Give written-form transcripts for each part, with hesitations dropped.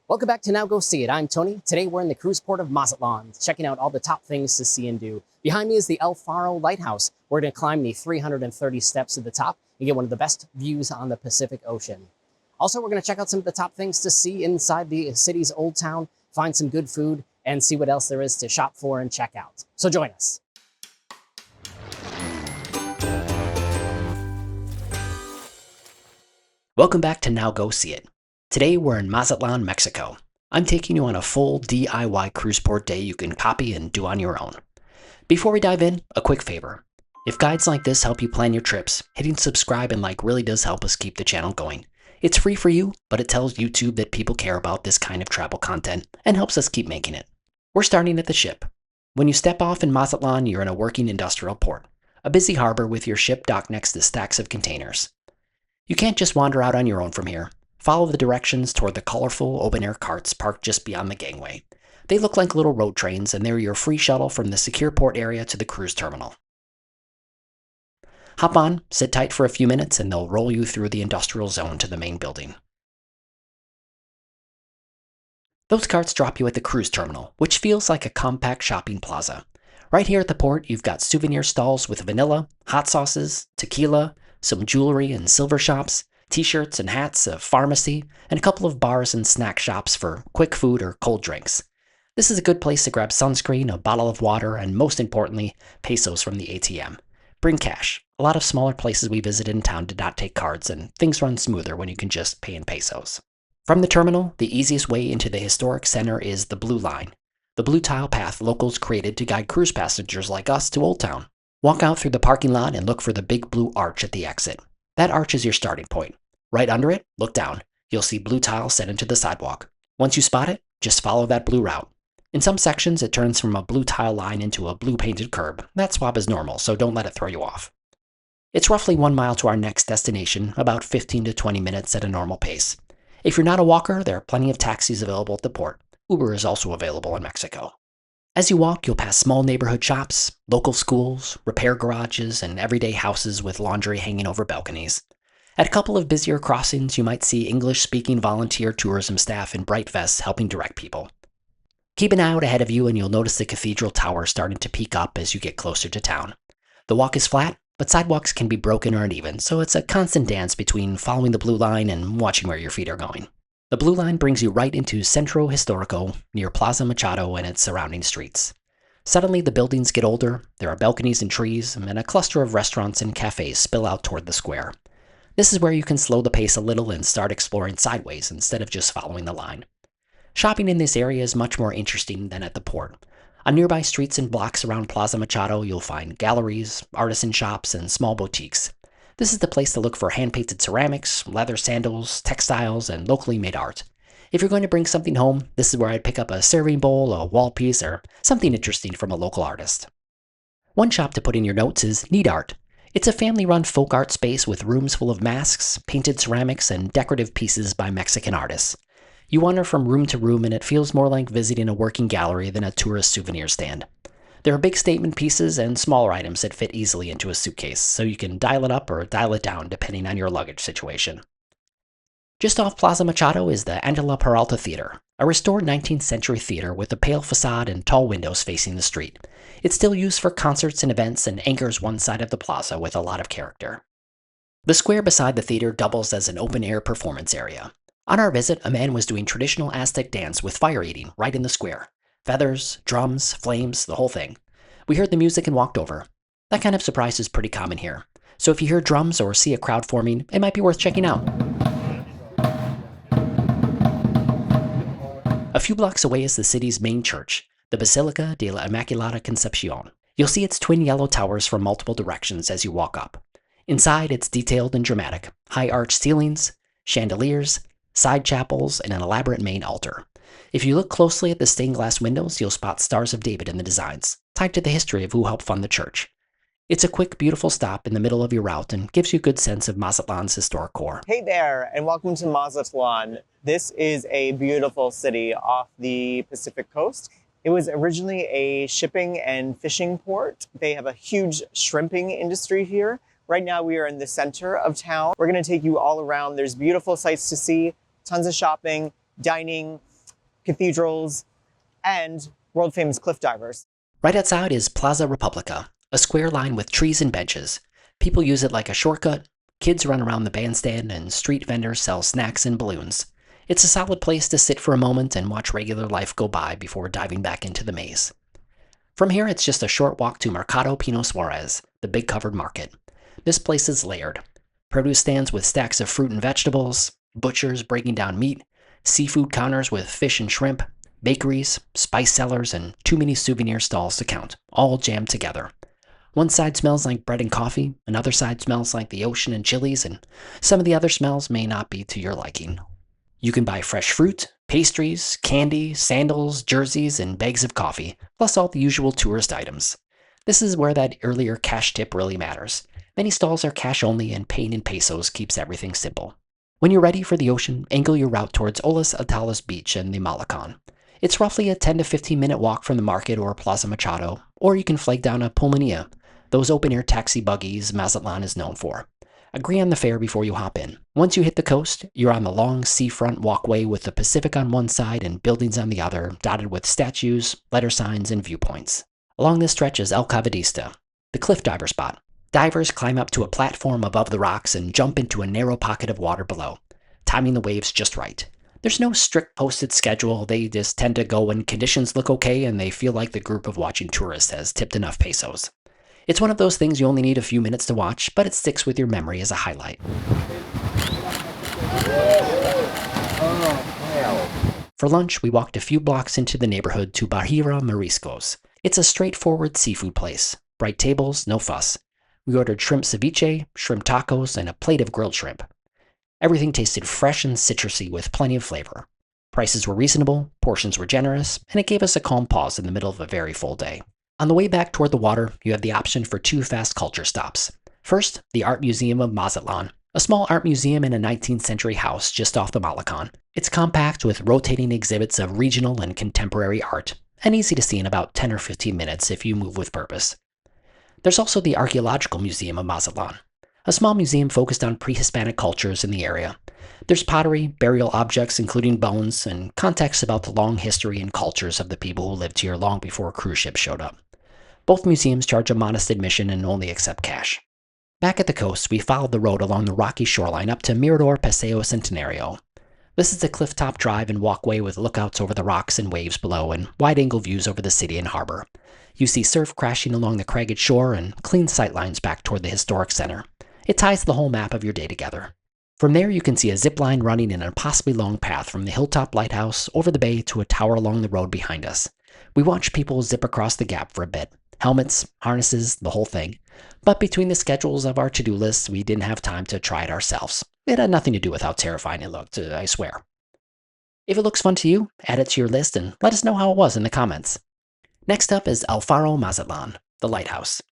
Welcome back to Now Go See It. I'm Tony. Today we're in the cruise port of Mazatlan, checking out all the top things to see and do. Behind me is the El Faro Lighthouse. We're going to climb the 330 steps to the top and get one of the best views on the Pacific Ocean. Also, we're going to check out some of the top things to see inside the city's old town, find some good food, and see what else there is to shop for and check out. So join us. Welcome back to Now Go See It. Today we're in Mazatlan, Mexico. I'm taking you on a full DIY cruise port day you can copy and do on your own. Before we dive in, a quick favor. If guides like this help you plan your trips, hitting subscribe and like really does help us keep the channel going. It's free for you, but it tells YouTube that people care about this kind of travel content and helps us keep making it. We're starting at the ship. When you step off in Mazatlan, you're in a working industrial port, a busy harbor with your ship docked next to stacks of containers. You can't just wander out on your own from here. Follow the directions toward the colorful open-air carts parked just beyond the gangway. They look like little road trains, and they're your free shuttle from the secure port area to the cruise terminal. Hop on, sit tight for a few minutes, and they'll roll you through the industrial zone to the main building. Those carts drop you at the cruise terminal, which feels like a compact shopping plaza. Right here at the port, you've got souvenir stalls with vanilla, hot sauces, tequila, some jewelry and silver shops, t-shirts and hats, a pharmacy, and a couple of bars and snack shops for quick food or cold drinks. This is a good place to grab sunscreen, a bottle of water, and most importantly, pesos from the ATM. Bring cash. A lot of smaller places we visited in town did not take cards, and things run smoother when you can just pay in pesos. From the terminal, the easiest way into the historic center is the Blue Line, the blue tile path locals created to guide cruise passengers like us to Old Town. Walk out through the parking lot and look for the big blue arch at the exit. That arch is your starting point. Right under it, look down. You'll see blue tile set into the sidewalk. Once you spot it, just follow that blue route. In some sections, it turns from a blue tile line into a blue painted curb. That swap is normal, so don't let it throw you off. It's roughly 1 mile to our next destination, about 15 to 20 minutes at a normal pace. If you're not a walker, there are plenty of taxis available at the port. Uber is also available in Mexico. As you walk, you'll pass small neighborhood shops, local schools, repair garages, and everyday houses with laundry hanging over balconies. At a couple of busier crossings, you might see English-speaking volunteer tourism staff in bright vests helping direct people. Keep an eye out ahead of you and you'll notice the cathedral tower starting to peak up as you get closer to town. The walk is flat, but sidewalks can be broken or uneven, so it's a constant dance between following the blue line and watching where your feet are going. The blue line brings you right into Centro Histórico, near Plaza Machado and its surrounding streets. Suddenly, the buildings get older, there are balconies and trees, and a cluster of restaurants and cafes spill out toward the square. This is where you can slow the pace a little and start exploring sideways instead of just following the line. Shopping in this area is much more interesting than at the port. On nearby streets and blocks around Plaza Machado, you'll find galleries, artisan shops, and small boutiques. This is the place to look for hand-painted ceramics, leather sandals, textiles, and locally made art. If you're going to bring something home, this is where I'd pick up a serving bowl, a wall piece, or something interesting from a local artist. One shop to put in your notes is Need Art. It's a family-run folk art space with rooms full of masks, painted ceramics, and decorative pieces by Mexican artists. You wander from room to room and it feels more like visiting a working gallery than a tourist souvenir stand. There are big statement pieces and smaller items that fit easily into a suitcase, so you can dial it up or dial it down depending on your luggage situation. Just off Plaza Machado is the Angela Peralta Theater, a restored 19th century theater with a pale facade and tall windows facing the street. It's still used for concerts and events and anchors one side of the plaza with a lot of character. The square beside the theater doubles as an open-air performance area. On our visit, a man was doing traditional Aztec dance with fire eating right in the square. Feathers, drums, flames, the whole thing. We heard the music and walked over. That kind of surprise is pretty common here. So if you hear drums or see a crowd forming, it might be worth checking out. A few blocks away is the city's main church, the Basilica de la Immaculada Concepcion. You'll see its twin yellow towers from multiple directions as you walk up. Inside, it's detailed and dramatic. High arched ceilings, chandeliers, side chapels, and an elaborate main altar. If you look closely at the stained glass windows, you'll spot Stars of David in the designs, tied to the history of who helped fund the church. It's a quick, beautiful stop in the middle of your route and gives you a good sense of Mazatlan's historic core. Hey there, and welcome to Mazatlan. This is a beautiful city off the Pacific coast. It was originally a shipping and fishing port. They have a huge shrimping industry here. Right now we are in the center of town. We're gonna take you all around. There's beautiful sights to see, tons of shopping, dining, cathedrals, and world famous cliff divers. Right outside is Plaza Republica, a square line with trees and benches. People use it like a shortcut, kids run around the bandstand, and street vendors sell snacks and balloons. It's a solid place to sit for a moment and watch regular life go by before diving back into the maze. From here, it's just a short walk to Mercado Pino Suarez, the big covered market. This place is layered. Produce stands with stacks of fruit and vegetables, butchers breaking down meat, seafood counters with fish and shrimp, bakeries, spice sellers, and too many souvenir stalls to count, all jammed together. One side smells like bread and coffee, another side smells like the ocean and chilies, and some of the other smells may not be to your liking. You can buy fresh fruit, pastries, candy, sandals, jerseys, and bags of coffee, plus all the usual tourist items. This is where that earlier cash tip really matters. Many stalls are cash only, and paying in pesos keeps everything simple. When you're ready for the ocean, angle your route towards Olas Atalas Beach and the Malacon. It's roughly a 10 to 15 minute walk from the market or Plaza Machado, or you can flag down a pulmonía, those open-air taxi buggies Mazatlan is known for. Agree on the fare before you hop in. Once you hit the coast, you're on the long seafront walkway with the Pacific on one side and buildings on the other, dotted with statues, letter signs, and viewpoints. Along this stretch is El Cavadista, the cliff diver spot. Divers climb up to a platform above the rocks and jump into a narrow pocket of water below, timing the waves just right. There's no strict posted schedule, they just tend to go when conditions look okay and they feel like the group of watching tourists has tipped enough pesos. It's one of those things you only need a few minutes to watch, but it sticks with your memory as a highlight. For lunch, we walked a few blocks into the neighborhood to Bahira Mariscos. It's a straightforward seafood place. Bright tables, no fuss. We ordered shrimp ceviche, shrimp tacos, and a plate of grilled shrimp. Everything tasted fresh and citrusy with plenty of flavor. Prices were reasonable, portions were generous, and it gave us a calm pause in the middle of a very full day. On the way back toward the water, you have the option for two fast culture stops. First, the Art Museum of Mazatlan, a small art museum in a 19th century house just off the Malacon. It's compact with rotating exhibits of regional and contemporary art, and easy to see in about 10 or 15 minutes if you move with purpose. There's also the Archaeological Museum of Mazatlan, a small museum focused on pre-Hispanic cultures in the area. There's pottery, burial objects including bones, and context about the long history and cultures of the people who lived here long before cruise ships showed up. Both museums charge a modest admission and only accept cash. Back at the coast, we followed the road along the rocky shoreline up to Mirador Paseo Centenario. This is a cliff-top drive and walkway with lookouts over the rocks and waves below and wide-angle views over the city and harbor. You see surf crashing along the cragged shore and clean sightlines back toward the historic center. It ties the whole map of your day together. From there, you can see a zip line running in an impossibly long path from the hilltop lighthouse over the bay to a tower along the road behind us. We watched people zip across the gap for a bit. Helmets, harnesses, the whole thing. But between the schedules of our to-do lists, we didn't have time to try it ourselves. It had nothing to do with how terrifying it looked, I swear. If it looks fun to you, add it to your list and let us know how it was in the comments. Next up is El Faro Mazatlan, the lighthouse.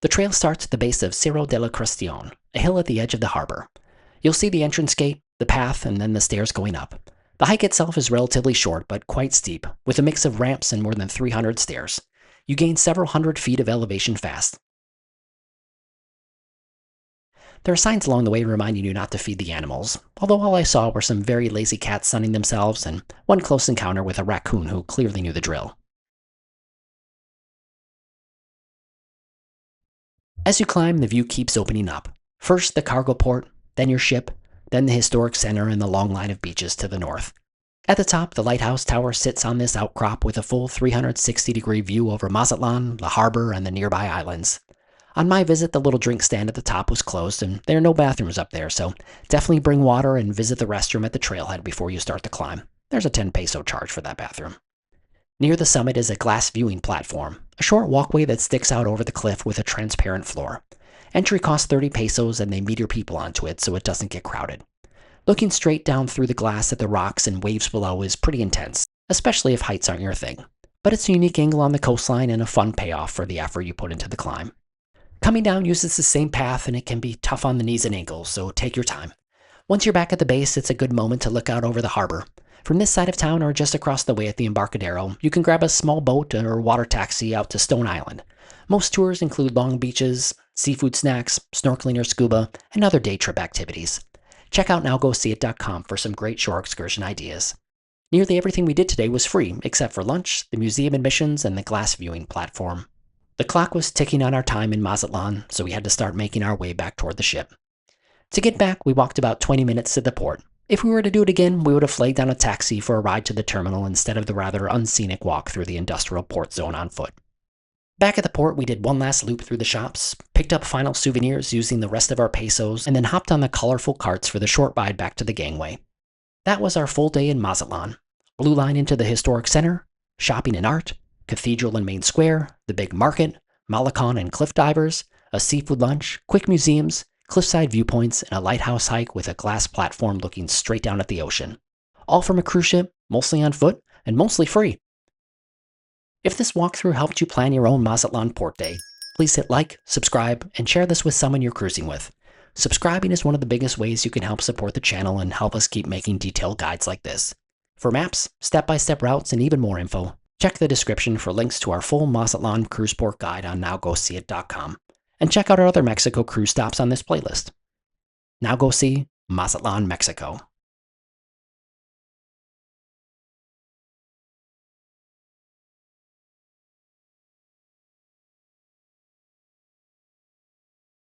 The trail starts at the base of Cerro de la Cuestión, a hill at the edge of the harbor. You'll see the entrance gate, the path, and then the stairs going up. The hike itself is relatively short but quite steep, with a mix of ramps and more than 300 stairs. You gain several hundred feet of elevation fast. There are signs along the way reminding you not to feed the animals, although all I saw were some very lazy cats sunning themselves and one close encounter with a raccoon who clearly knew the drill. As you climb, the view keeps opening up. First the cargo port, then your ship, then the historic center and the long line of beaches to the north. At the top, the lighthouse tower sits on this outcrop with a full 360-degree view over Mazatlan, the harbor, and the nearby islands. On my visit, the little drink stand at the top was closed, and there are no bathrooms up there, so definitely bring water and visit the restroom at the trailhead before you start the climb. There's a 10 peso charge for that bathroom. Near the summit is a glass viewing platform, a short walkway that sticks out over the cliff with a transparent floor. Entry costs 30 pesos and they meter people onto it so it doesn't get crowded. Looking straight down through the glass at the rocks and waves below is pretty intense, especially if heights aren't your thing. But it's a unique angle on the coastline and a fun payoff for the effort you put into the climb. Coming down uses the same path and it can be tough on the knees and ankles, so take your time. Once you're back at the base, it's a good moment to look out over the harbor. From this side of town or just across the way at the Embarcadero, you can grab a small boat or water taxi out to Stone Island. Most tours include long beaches, seafood snacks, snorkeling or scuba, and other day trip activities. Check out nowgoseeit.com for some great shore excursion ideas. Nearly everything we did today was free, except for lunch, the museum admissions, and the glass viewing platform. The clock was ticking on our time in Mazatlan, so we had to start making our way back toward the ship. To get back, we walked about 20 minutes to the port. If we were to do it again, we would have flagged down a taxi for a ride to the terminal instead of the rather unscenic walk through the industrial port zone on foot. Back at the port, we did one last loop through the shops, picked up final souvenirs using the rest of our pesos, and then hopped on the colorful carts for the short ride back to the gangway. That was our full day in Mazatlan. Blue line into the historic center, shopping and art, cathedral and main square, the big market, Malacon and cliff divers, a seafood lunch, quick museums, cliffside viewpoints, and a lighthouse hike with a glass platform looking straight down at the ocean. All from a cruise ship, mostly on foot, and mostly free. If this walkthrough helped you plan your own Mazatlan port day, please hit like, subscribe, and share this with someone you're cruising with. Subscribing is one of the biggest ways you can help support the channel and help us keep making detailed guides like this. For maps, step-by-step routes, and even more info, check the description for links to our full Mazatlan cruise port guide on nowgoseeit.com, and check out our other Mexico cruise stops on this playlist. Now go see Mazatlan, Mexico.